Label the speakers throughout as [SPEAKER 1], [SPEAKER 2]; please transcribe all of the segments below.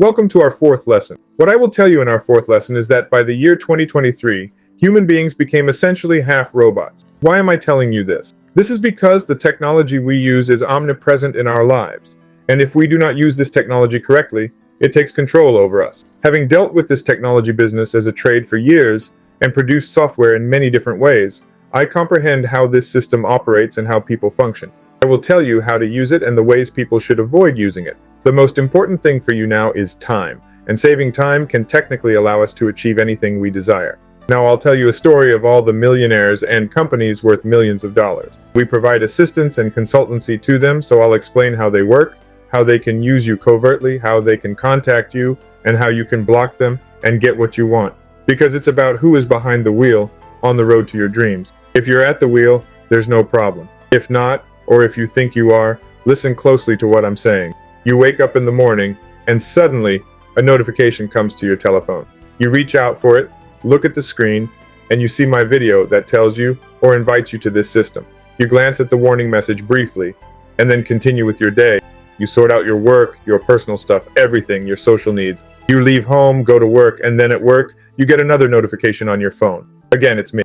[SPEAKER 1] Welcome to our fourth lesson. What I will tell you in our fourth lesson is that by the year 2023, human beings became essentially half robots. Why am I telling you this? This is because the technology we use is omnipresent in our lives. And if we do not use this technology correctly, it takes control over us. Having dealt with this technology business as a trade for years and produced software in many different ways, I comprehend how this system operates and how people function. I will tell you how to use it and the ways people should avoid using it. The most important thing for you now is time, and saving time can technically allow us to achieve anything we desire. Now I'll tell you a story of all the millionaires and companies worth millions of dollars. We provide assistance and consultancy to them, so I'll explain how they work, how they can use you covertly, how they can contact you, and how you can block them and get what you want. Because it's about who is behind the wheel on the road to your dreams. If you're at the wheel, there's no problem. If not, or if you think you are, listen closely to what I'm saying. You wake up in the morning, and suddenly, a notification comes to your telephone. You reach out for it, look at the screen, and you see my video that tells you or invites you to this system. You glance at the warning message briefly, and then continue with your day. You sort out your work, your personal stuff, everything, your social needs. You leave home, go to work, and then at work, you get another notification on your phone. Again, it's me.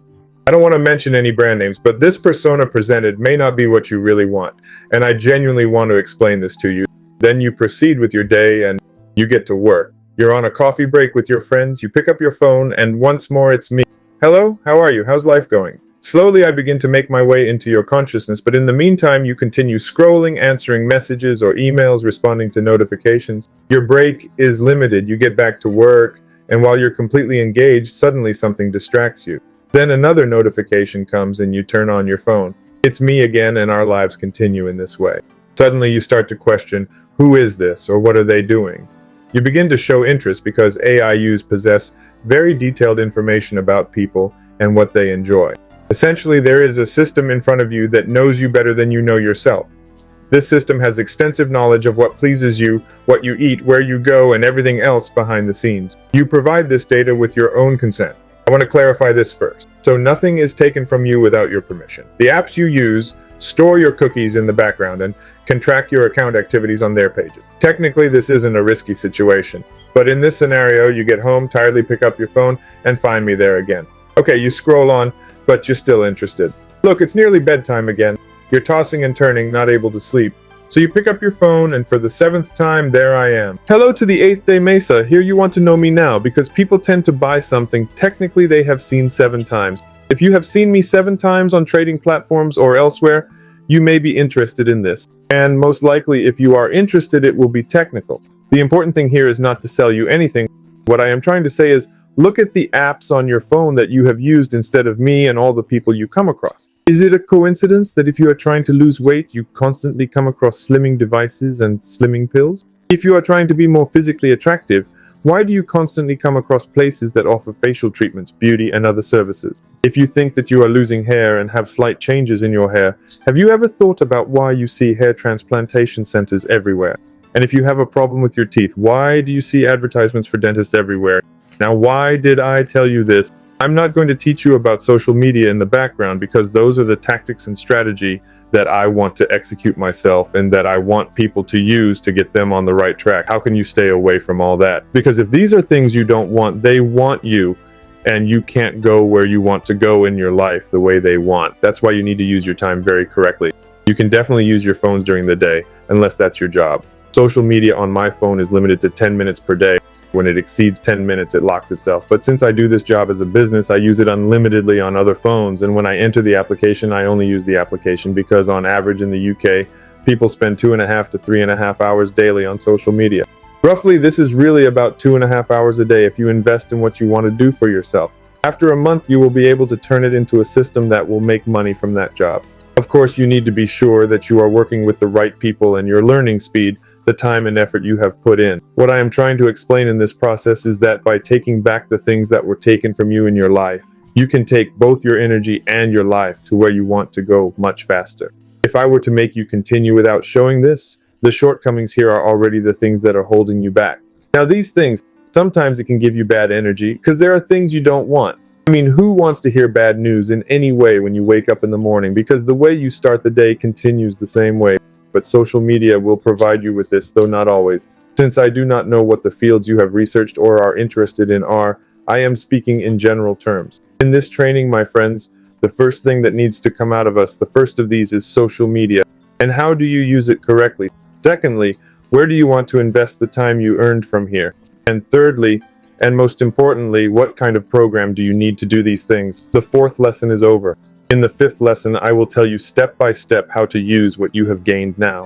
[SPEAKER 1] I don't want to mention any brand names, but this persona presented may not be what you really want, and I genuinely want to explain this to you. Then you proceed with your day and you get to work. You're on a coffee break with your friends, you pick up your phone, and once more it's me. Hello, how are you? How's life going? Slowly I begin to make my way into your consciousness, but in the meantime you continue scrolling, answering messages or emails, responding to notifications. Your break is limited, you get back to work, and while you're completely engaged, suddenly something distracts you. Then another notification comes and you turn on your phone. It's me again, and our lives continue in this way. Suddenly you start to question, who is this or what are they doing? You begin to show interest because AIUs possess very detailed information about people and what they enjoy. Essentially, there is a system in front of you that knows you better than you know yourself. This system has extensive knowledge of what pleases you, what you eat, where you go, and everything else behind the scenes. You provide this data with your own consent. I want to clarify this first. So nothing is taken from you without your permission. The apps you use store your cookies in the background and can track your account activities on their pages. Technically, this isn't a risky situation, but in this scenario, you get home, tiredly pick up your phone, and find me there again. Okay, you scroll on, but you're still interested. Look, it's nearly bedtime again. You're tossing and turning, not able to sleep. So you pick up your phone, and for the 7th time, there I am. Hello to the 8th day Mesa. Here you want to know me now, because people tend to buy something technically they have seen 7 times. If you have seen me 7 times on trading platforms or elsewhere, you may be interested in this. And most likely, if you are interested, it will be technical. The important thing here is not to sell you anything. What I am trying to say is, look at the apps on your phone that you have used instead of me and all the people you come across. Is it a coincidence that if you are trying to lose weight, you constantly come across slimming devices and slimming pills? If you are trying to be more physically attractive, why do you constantly come across places that offer facial treatments, beauty, and other services? If you think that you are losing hair and have slight changes in your hair, have you ever thought about why you see hair transplantation centers everywhere? And if you have a problem with your teeth, why do you see advertisements for dentists everywhere? Now, why did I tell you this? I'm not going to teach you about social media in the background because those are the tactics and strategy that I want to execute myself and that I want people to use to get them on the right track. How can you stay away from all that? Because if these are things you don't want, they want you, and you can't go where you want to go in your life the way they want. That's why you need to use your time very correctly. You can definitely use your phones during the day, unless that's your job. Social media on my phone is limited to 10 minutes per day. When it exceeds 10 minutes, it locks itself. But since I do this job as a business, I use it unlimitedly on other phones. And when I enter the application, I only use the application because on average in the UK, people spend 2.5 to 3.5 hours daily on social media. Roughly, this is really about 2.5 hours a day if you invest in what you want to do for yourself. After a month, you will be able to turn it into a system that will make money from that job. Of course, you need to be sure that you are working with the right people and your learning speed, the time and effort you have put in. What I am trying to explain in this process is that by taking back the things that were taken from you in your life, you can take both your energy and your life to where you want to go much faster. If I were to make you continue without showing this, the shortcomings here are already the things that are holding you back. Now these things, sometimes it can give you bad energy because there are things you don't want. I mean, who wants to hear bad news in any way when you wake up in the morning? Because the way you start the day continues the same way. But social media will provide you with this, though not always. Since I do not know what the fields you have researched or are interested in are, I am speaking in general terms. In this training, my friends, the first thing that needs to come out of us, the first of these is social media. And how do you use it correctly? Secondly, where do you want to invest the time you earned from here? And thirdly, and most importantly, what kind of program do you need to do these things? The fourth lesson is over. In the fifth lesson, I will tell you step by step how to use what you have gained now.